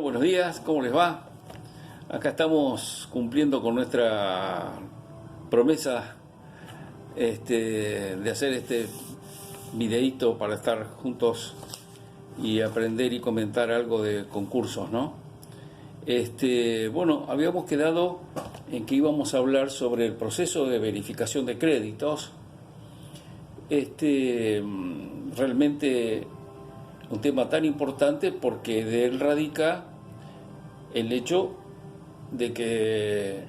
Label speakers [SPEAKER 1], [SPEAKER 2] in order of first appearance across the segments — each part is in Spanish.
[SPEAKER 1] buenos días, ¿cómo les va? Acá estamos cumpliendo con nuestra promesa de hacer este videíto para estar juntos y aprender y comentar algo de concursos, ¿no? Bueno, habíamos quedado en que íbamos a hablar sobre el proceso de verificación de créditos. Realmente un tema tan importante porque de él radica el hecho de que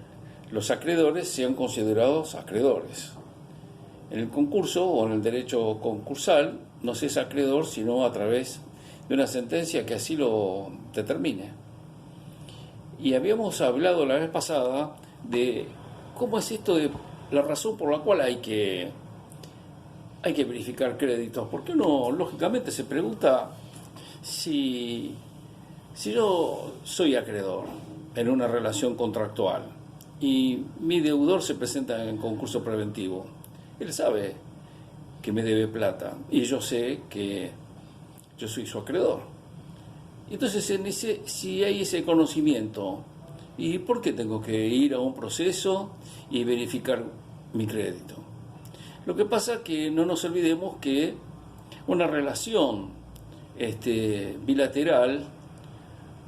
[SPEAKER 1] los acreedores sean considerados acreedores. En el concurso o en el derecho concursal no se es acreedor sino a través de una sentencia que así lo determine. Y habíamos hablado la vez pasada de cómo es esto de la razón por la cual hay que verificar créditos, porque uno lógicamente se pregunta si yo soy acreedor en una relación contractual y mi deudor se presenta en concurso preventivo, él sabe que me debe plata y yo sé que yo soy su acreedor. Entonces, si hay ese conocimiento, ¿y por qué tengo que ir a un proceso y verificar mi crédito? Lo que pasa es que no nos olvidemos que una relación bilateral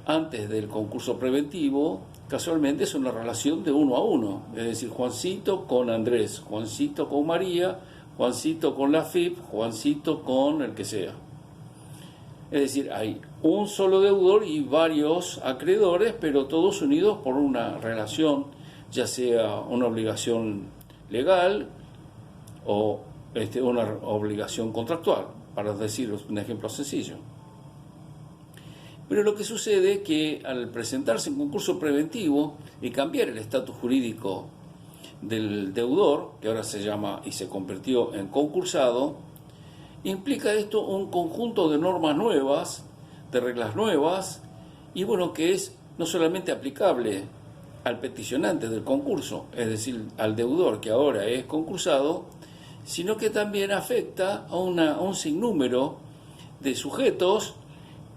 [SPEAKER 1] antes del concurso preventivo casualmente es una relación de uno a uno, es decir, Juancito con Andrés, Juancito con María, Juancito con la FIP, Juancito con el que sea. Es decir, hay un solo deudor y varios acreedores, pero todos unidos por una relación, ya sea una obligación legal o una obligación contractual, para decir un ejemplo sencillo. Pero lo que sucede es que al presentarse en concurso preventivo y cambiar el estatus jurídico del deudor, que ahora se llama y se convirtió en concursado, implica esto un conjunto de normas nuevas, de reglas nuevas, y bueno, que es no solamente aplicable al peticionante del concurso, es decir, al deudor que ahora es concursado, sino que también afecta a un sinnúmero de sujetos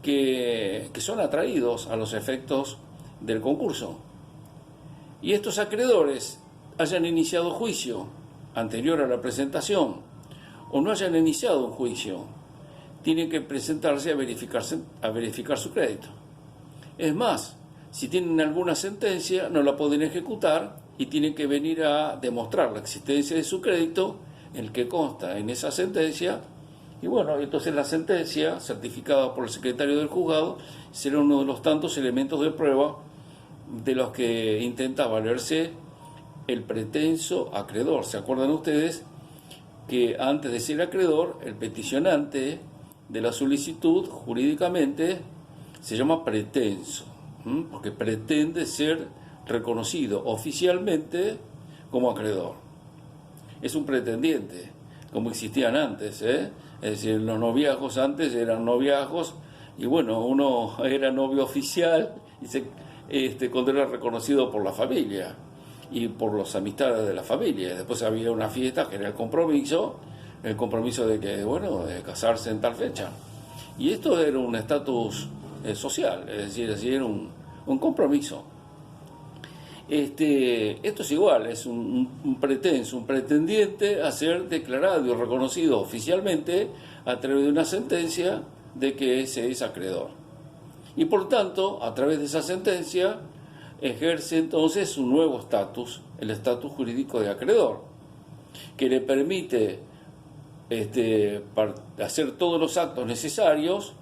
[SPEAKER 1] que son atraídos a los efectos del concurso. Y estos acreedores hayan iniciado juicio anterior a la presentación o no hayan iniciado un juicio, tienen que presentarse a verificar su crédito. Es más, si tienen alguna sentencia, no la pueden ejecutar y tienen que venir a demostrar la existencia de su crédito, el que consta en esa sentencia. Y bueno, entonces la sentencia, certificada por el secretario del juzgado, será uno de los tantos elementos de prueba de los que intenta valerse el pretenso acreedor. ¿Se acuerdan ustedes que antes de ser acreedor, el peticionante de la solicitud jurídicamente se llama pretenso, porque pretende ser reconocido oficialmente como acreedor? Es un pretendiente, como existían antes, Es decir, los noviazgos antes eran noviazgos y bueno, uno era novio oficial y cuando era reconocido por la familia y por las amistades de la familia. Después había una fiesta que era el compromiso de que, bueno, de casarse en tal fecha. Y esto era un estatus social, es decir, era un compromiso. Esto es igual, es un pretenso, un pretendiente a ser declarado y reconocido oficialmente a través de una sentencia de que se es acreedor. Y por tanto, a través de esa sentencia, ejerce entonces un nuevo estatus, el estatus jurídico de acreedor, que le permite hacer todos los actos necesarios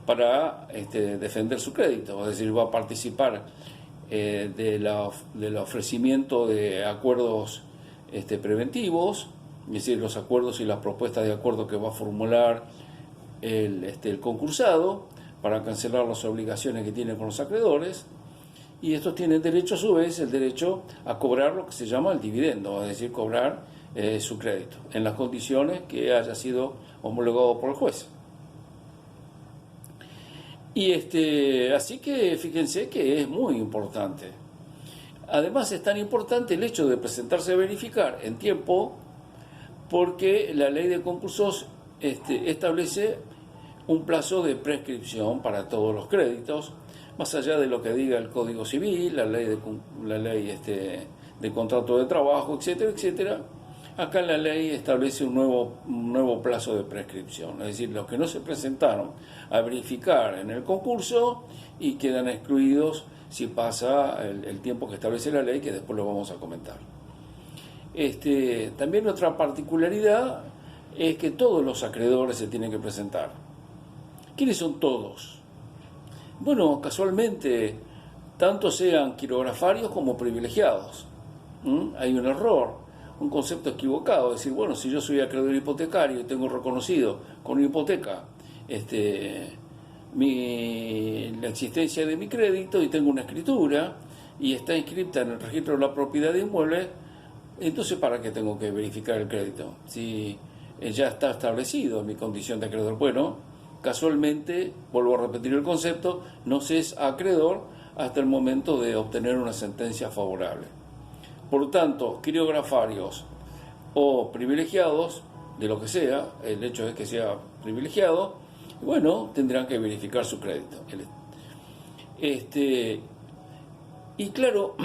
[SPEAKER 1] para defender su crédito, es decir, va a participar del ofrecimiento de acuerdos preventivos, es decir, los acuerdos y las propuestas de acuerdo que va a formular el concursado para cancelar las obligaciones que tiene con los acreedores, y estos tienen derecho a su vez el derecho a cobrar lo que se llama el dividendo, es decir, cobrar su crédito en las condiciones que haya sido homologado por el juez. Y así que fíjense que es muy importante. Además es tan importante el hecho de presentarse a verificar en tiempo porque la ley de concursos establece un plazo de prescripción para todos los créditos más allá de lo que diga el Código Civil, la ley de contrato de trabajo, etcétera, etcétera. Acá la ley establece un nuevo plazo de prescripción, es decir, los que no se presentaron a verificar en el concurso y quedan excluidos si pasa el tiempo que establece la ley, que después lo vamos a comentar. También otra particularidad es que todos los acreedores se tienen que presentar. ¿Quiénes son todos? Bueno, casualmente, tanto sean quirografarios como privilegiados. Hay un error, un concepto equivocado, es decir, bueno, si yo soy acreedor hipotecario y tengo reconocido con una hipoteca la existencia de mi crédito y tengo una escritura y está inscrita en el registro de la propiedad de inmueble, entonces ¿para qué tengo que verificar el crédito? Si ya está establecido mi condición de acreedor. Bueno, casualmente, vuelvo a repetir el concepto, no se es acreedor hasta el momento de obtener una sentencia favorable. Por lo tanto, quirografarios o privilegiados, de lo que sea, el hecho es que sea privilegiado, bueno, tendrán que verificar su crédito. Y claro,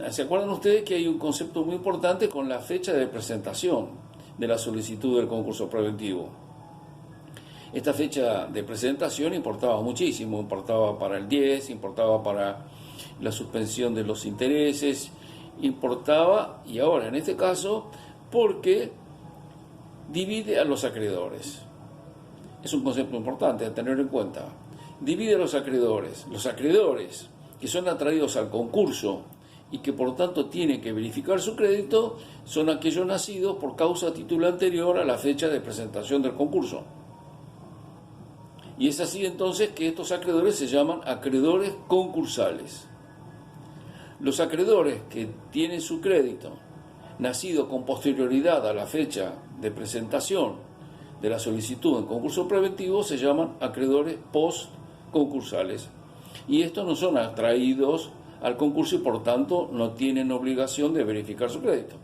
[SPEAKER 1] ¿se acuerdan ustedes que hay un concepto muy importante con la fecha de presentación de la solicitud del concurso preventivo? Esta fecha de presentación importaba muchísimo, importaba para el 10, importaba para la suspensión de los intereses, importaba, y ahora en este caso, porque divide a los acreedores. Es un concepto importante a tener en cuenta. Divide a los acreedores. Los acreedores que son atraídos al concurso y que por tanto tienen que verificar su crédito son aquellos nacidos por causa a título anterior a la fecha de presentación del concurso. Y es así entonces que estos acreedores se llaman acreedores concursales. Los acreedores que tienen su crédito nacido con posterioridad a la fecha de presentación de la solicitud en concurso preventivo se llaman acreedores post-concursales. Y estos no son atraídos al concurso y por tanto no tienen obligación de verificar su crédito,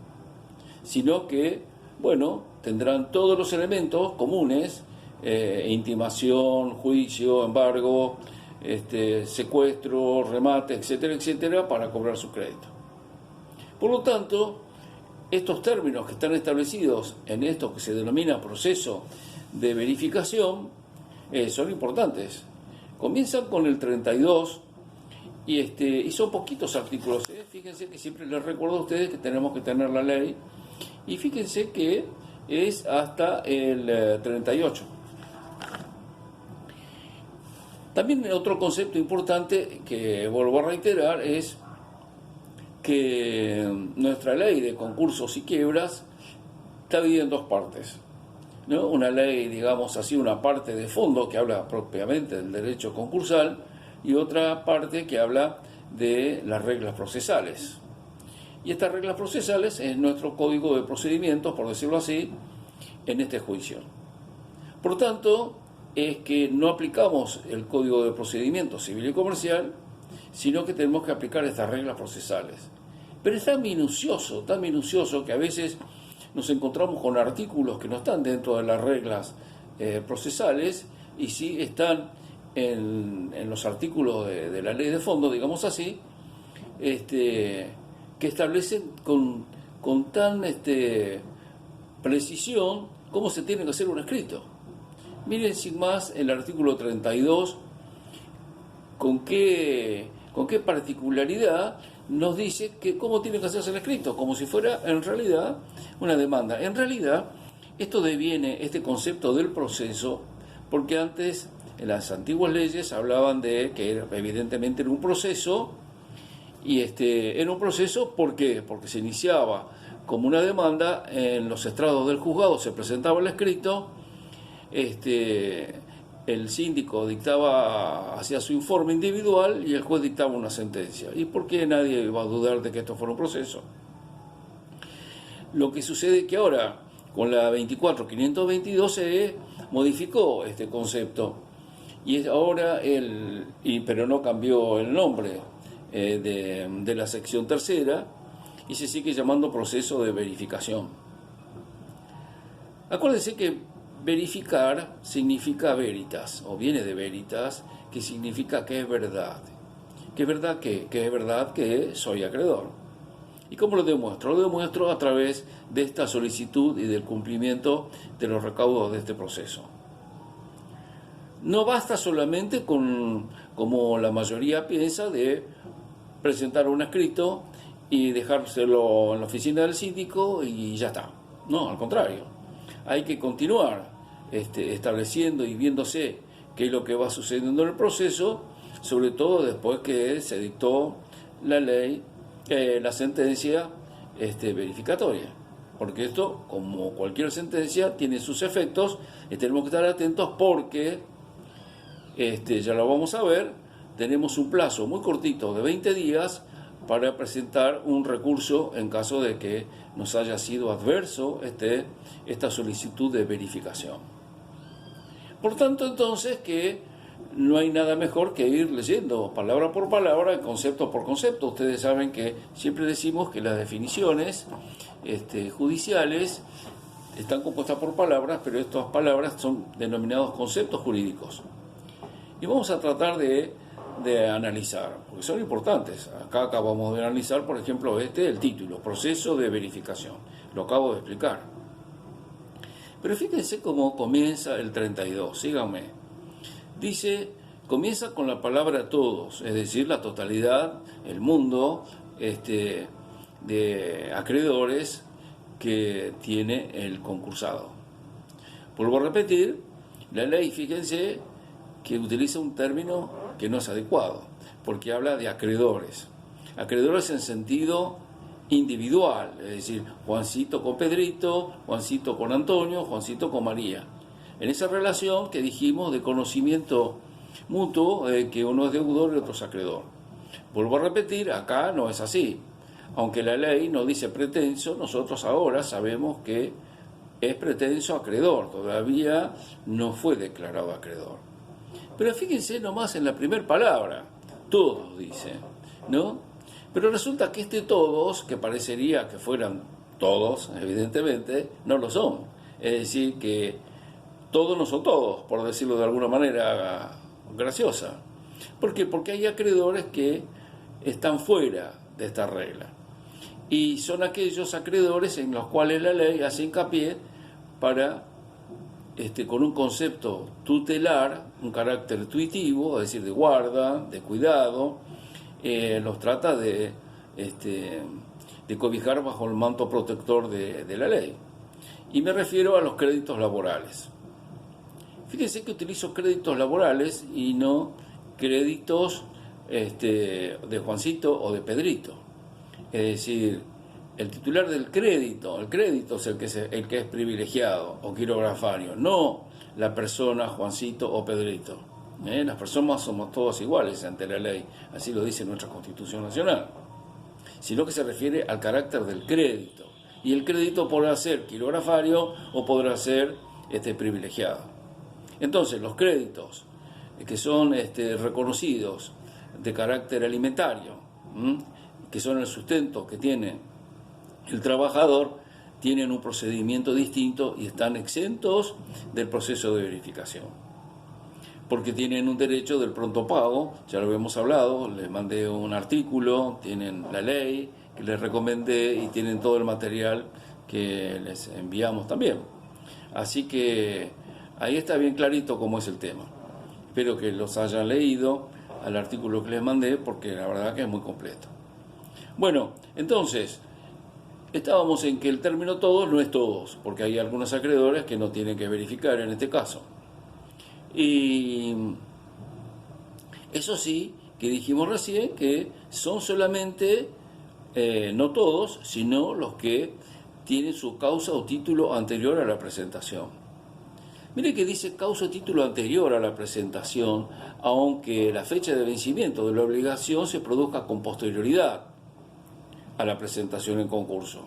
[SPEAKER 1] sino que, bueno, tendrán todos los elementos comunes, intimación, juicio, embargo, secuestro, remate, etcétera, etcétera, para cobrar su crédito. Por lo tanto, estos términos que están establecidos en esto que se denomina proceso de verificación son importantes. Comienzan con el 32 y son poquitos artículos. Fíjense que siempre les recuerdo a ustedes que tenemos que tener la ley y fíjense que es hasta el 38. También otro concepto importante que vuelvo a reiterar es que nuestra ley de concursos y quiebras está dividida en dos partes, ¿no? Una ley, digamos así, una parte de fondo que habla propiamente del derecho concursal y otra parte que habla de las reglas procesales. Y estas reglas procesales es nuestro código de procedimientos, por decirlo así, en este juicio. Por lo tanto, es que no aplicamos el código de procedimientos civil y comercial, sino que tenemos que aplicar estas reglas procesales. Pero es tan minucioso que a veces nos encontramos con artículos que no están dentro de las reglas procesales y sí están en los artículos de la ley de fondo, digamos así, que establecen con tan precisión cómo se tiene que hacer un escrito. Miren sin más el artículo 32, con qué particularidad nos dice que cómo tiene que hacerse el escrito, como si fuera en realidad una demanda. En realidad, esto deviene, este concepto del proceso, porque antes en las antiguas leyes hablaban de que evidentemente era un proceso, y era un proceso, ¿por qué? Porque se iniciaba como una demanda, en los estrados del juzgado se presentaba el escrito, el síndico hacía su informe individual y el juez dictaba una sentencia. ¿Y por qué nadie va a dudar de que esto fuera un proceso? Lo que sucede es que ahora, con la 24.522, se modificó este concepto. Y es ahora pero no cambió el nombre de la sección tercera, y se sigue llamando proceso de verificación. Acuérdense que verificar significa veritas, o viene de veritas, que significa que es verdad. que es verdad que soy acreedor. ¿Y cómo lo demuestro? Lo demuestro a través de esta solicitud y del cumplimiento de los recaudos de este proceso. No basta solamente con, como la mayoría piensa, de presentar un escrito y dejárselo en la oficina del síndico y ya está. No, al contrario. Hay que continuar estableciendo y viéndose qué es lo que va sucediendo en el proceso, sobre todo después que se dictó la ley, la sentencia verificatoria. Porque esto, como cualquier sentencia, tiene sus efectos y tenemos que estar atentos porque, ya lo vamos a ver, tenemos un plazo muy cortito de 20 días para presentar un recurso en caso de que nos haya sido adverso esta solicitud de verificación. Por tanto, entonces, que no hay nada mejor que ir leyendo palabra por palabra, concepto por concepto. Ustedes saben que siempre decimos que las definiciones judiciales están compuestas por palabras, pero estas palabras son denominados conceptos jurídicos. Y vamos a tratar de analizar, porque son importantes. Acá acabamos de analizar, por ejemplo, el título, proceso de verificación. Lo acabo de explicar. Pero fíjense cómo comienza el 32, síganme. Dice, comienza con la palabra todos, es decir, la totalidad, el mundo de acreedores que tiene el concursado. Vuelvo a repetir, la ley, fíjense, que utiliza un término que no es adecuado, porque habla de acreedores. Acreedores en sentido individual, es decir, Juancito con Pedrito, Juancito con Antonio, Juancito con María. En esa relación que dijimos de conocimiento mutuo, que uno es deudor y otro es acreedor. Vuelvo a repetir, acá no es así. Aunque la ley no dice pretenso, nosotros ahora sabemos que es pretenso acreedor, todavía no fue declarado acreedor. Pero fíjense nomás en la primera palabra, todos dice, ¿no? Pero resulta que todos, que parecería que fueran todos, evidentemente, no lo son. Es decir, que todos no son todos, por decirlo de alguna manera graciosa. ¿Por qué? Porque hay acreedores que están fuera de esta regla. Y son aquellos acreedores en los cuales la ley hace hincapié para, con un concepto tutelar, un carácter tuitivo, es decir, de guarda, de cuidado, los trata de cobijar bajo el manto protector de la ley. Y me refiero a los créditos laborales. Fíjense que utilizo créditos laborales y no créditos de Juancito o de Pedrito. Es decir, el titular del crédito, el crédito es el que es privilegiado o quirografario, no la persona Juancito o Pedrito. Las personas somos todas iguales ante la ley, así lo dice nuestra Constitución Nacional, sino que se refiere al carácter del crédito. Y el crédito podrá ser quirografario o podrá ser privilegiado. Entonces, los créditos que son reconocidos de carácter alimentario, que son el sustento que tiene el trabajador, tienen un procedimiento distinto y están exentos del proceso de verificación, porque tienen un derecho del pronto pago. Ya lo habíamos hablado, les mandé un artículo, tienen la ley que les recomendé y tienen todo el material que les enviamos también. Así que ahí está bien clarito cómo es el tema. Espero que los hayan leído al artículo que les mandé, porque la verdad que es muy completo. Bueno, entonces, estábamos en que el término todos no es todos, porque hay algunos acreedores que no tienen que verificar en este caso. Y eso sí, que dijimos recién que son solamente, no todos, sino los que tienen su causa o título anterior a la presentación. Mire que dice causa o título anterior a la presentación, aunque la fecha de vencimiento de la obligación se produzca con posterioridad a la presentación en concurso.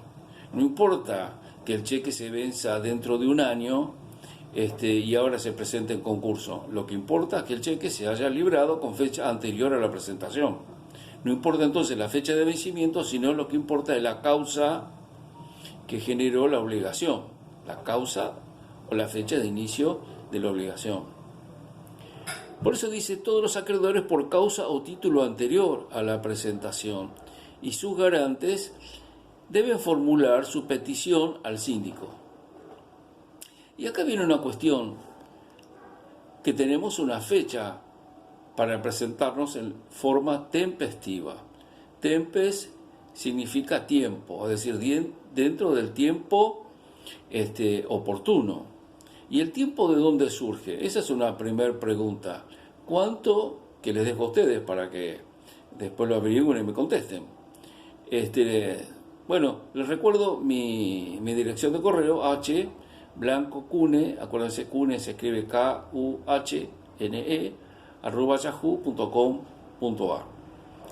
[SPEAKER 1] No importa que el cheque se venza dentro de un año y ahora se presente en concurso. Lo que importa es que el cheque se haya librado con fecha anterior a la presentación. No importa entonces la fecha de vencimiento, sino lo que importa es la causa que generó la obligación, la causa o la fecha de inicio de la obligación. Por eso dice todos los acreedores por causa o título anterior a la presentación y sus garantes deben formular su petición al síndico. Y acá viene una cuestión, que tenemos una fecha para presentarnos en forma tempestiva. Tempes significa tiempo, es decir, dentro del tiempo oportuno. ¿Y el tiempo de dónde surge? Esa es una primera pregunta. ¿Cuánto? Que les dejo a ustedes para que después lo averigüen y me contesten. Bueno, les recuerdo mi dirección de correo, H. Blanco Cune, acuérdense, Cune se escribe K-U-H-N-E, @yahoo.com.ar.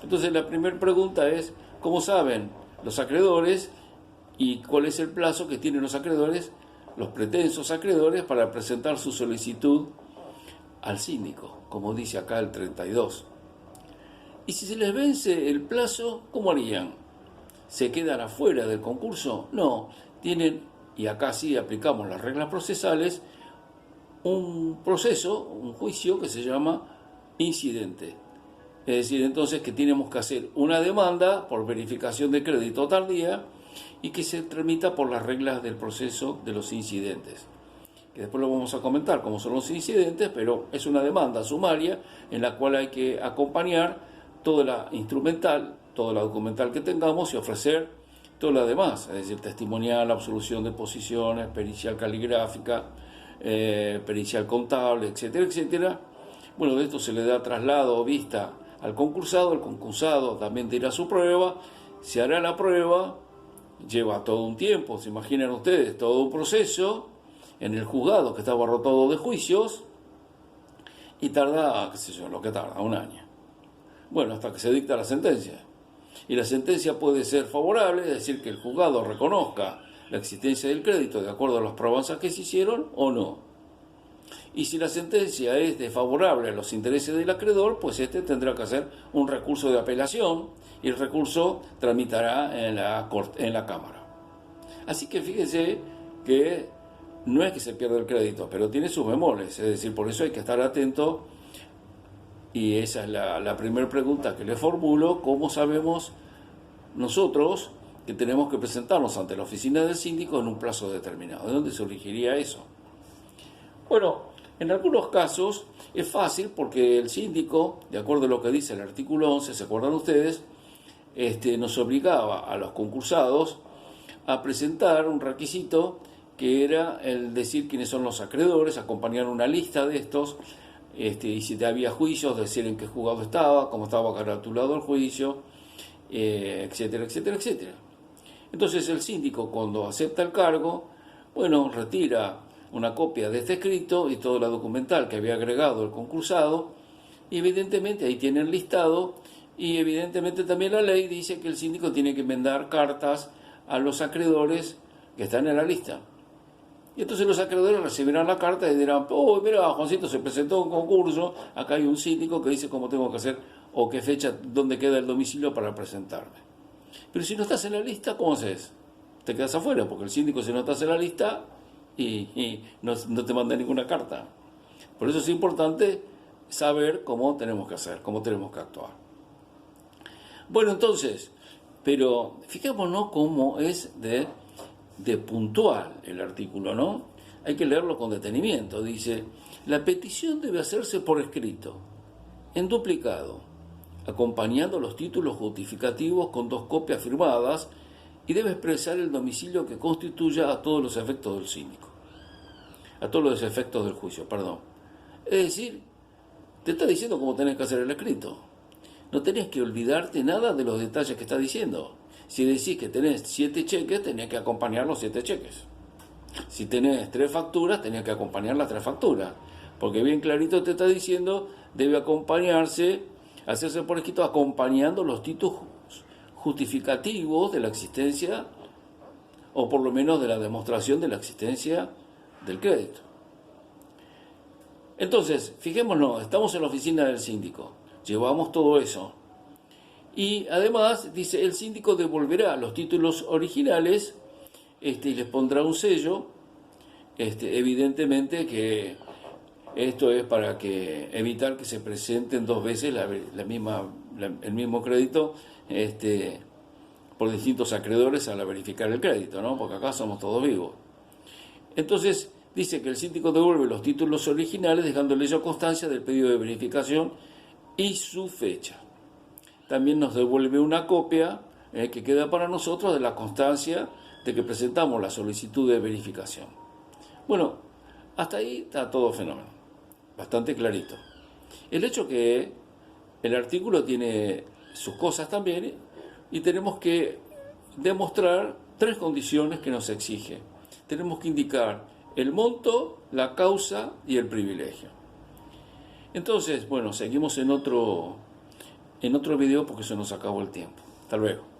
[SPEAKER 1] Entonces la primera pregunta es, ¿cómo saben los acreedores y cuál es el plazo que tienen los acreedores, los pretensos acreedores, para presentar su solicitud al síndico, como dice acá el 32? Y si se les vence el plazo, ¿cómo harían? ¿Se quedan afuera del concurso? No, tienen, y acá sí aplicamos las reglas procesales, un proceso, un juicio que se llama incidente. Es decir, entonces, que tenemos que hacer una demanda por verificación de crédito tardía y que se tramita por las reglas del proceso de los incidentes, que después lo vamos a comentar cómo son los incidentes, pero es una demanda sumaria en la cual hay que acompañar toda la instrumental, toda la documental que tengamos y ofrecer todo lo demás, es decir, testimonial, absolución de posiciones, pericial caligráfica, pericial contable, etcétera, etcétera. Bueno, de esto se le da traslado o vista al concursado, el concursado también dirá su prueba, se hará la prueba, lleva todo un tiempo, se imaginan ustedes, todo un proceso en el juzgado que está abarrotado de juicios y tarda, qué sé yo, lo que tarda, un año. Bueno, hasta que se dicta la sentencia. Y la sentencia puede ser favorable, es decir, que el juzgado reconozca la existencia del crédito de acuerdo a las probanzas que se hicieron o no. Y si la sentencia es desfavorable a los intereses del acreedor, pues tendrá que hacer un recurso de apelación y el recurso tramitará en la Cámara. Así que fíjense que no es que se pierda el crédito, pero tiene sus bemoles, es decir, por eso hay que estar atento. Y esa es la primera pregunta que le formulo: ¿cómo sabemos nosotros que tenemos que presentarnos ante la oficina del síndico en un plazo determinado? ¿De dónde surgiría eso? Bueno, en algunos casos es fácil porque el síndico, de acuerdo a lo que dice el artículo 11, ¿se acuerdan ustedes? Nos obligaba a los concursados a presentar un requisito que era el decir quiénes son los acreedores, acompañar una lista de estos, y si había juicios, decir en qué juzgado estaba, cómo estaba caratulado el juicio, etcétera, etcétera, etcétera. Entonces el síndico, cuando acepta el cargo, bueno, retira una copia de este escrito y toda la documental que había agregado el concursado, y evidentemente ahí tiene el listado, y evidentemente también la ley dice que el síndico tiene que enmendar cartas a los acreedores que están en la lista. Y entonces los acreedores recibirán la carta y dirán: oh, mira, Juancito se presentó a un concurso, acá hay un síndico que dice cómo tengo que hacer o qué fecha, dónde queda el domicilio para presentarme. Pero si no estás en la lista, ¿cómo haces? Te quedas afuera, porque el síndico, si no estás en la lista, y no te manda ninguna carta. Por eso es importante saber cómo tenemos que hacer, cómo tenemos que actuar. Bueno, entonces, pero fijémonos cómo es de puntual el artículo, ¿no? Hay que leerlo con detenimiento. Dice: la petición debe hacerse por escrito, en duplicado, acompañando los títulos justificativos con 2 copias firmadas, y debe expresar el domicilio que constituya a todos los efectos del síndico, a todos los efectos del juicio, perdón. Es decir, te está diciendo cómo tenés que hacer el escrito. No tenés que olvidarte nada de los detalles que está diciendo. Si decís que tenés 7 cheques, tenés que acompañar los 7 cheques. Si tenés 3 facturas, tenés que acompañar las 3 facturas. Porque bien clarito te está diciendo, debe acompañarse, hacerse por escrito, acompañando los títulos justificativos de la existencia, o por lo menos de la demostración de la existencia del crédito. Entonces, fijémonos, estamos en la oficina del síndico, llevamos todo eso. Y además, dice, el síndico devolverá los títulos originales y les pondrá un sello, evidentemente que Esto es para evitar que se presenten dos veces el mismo crédito por distintos acreedores al verificar el crédito, ¿no? Porque acá somos todos vivos. Entonces, dice que el síndico devuelve los títulos originales dejándole yo constancia del pedido de verificación y su fecha. También nos devuelve una copia que queda para nosotros de la constancia de que presentamos la solicitud de verificación. Bueno, hasta ahí está todo fenómeno, bastante clarito. El hecho que el artículo tiene sus cosas también y tenemos que demostrar 3 condiciones que nos exige. Tenemos que indicar el monto, la causa y el privilegio. Entonces, bueno, seguimos en otro video porque se nos acabó el tiempo. Hasta luego.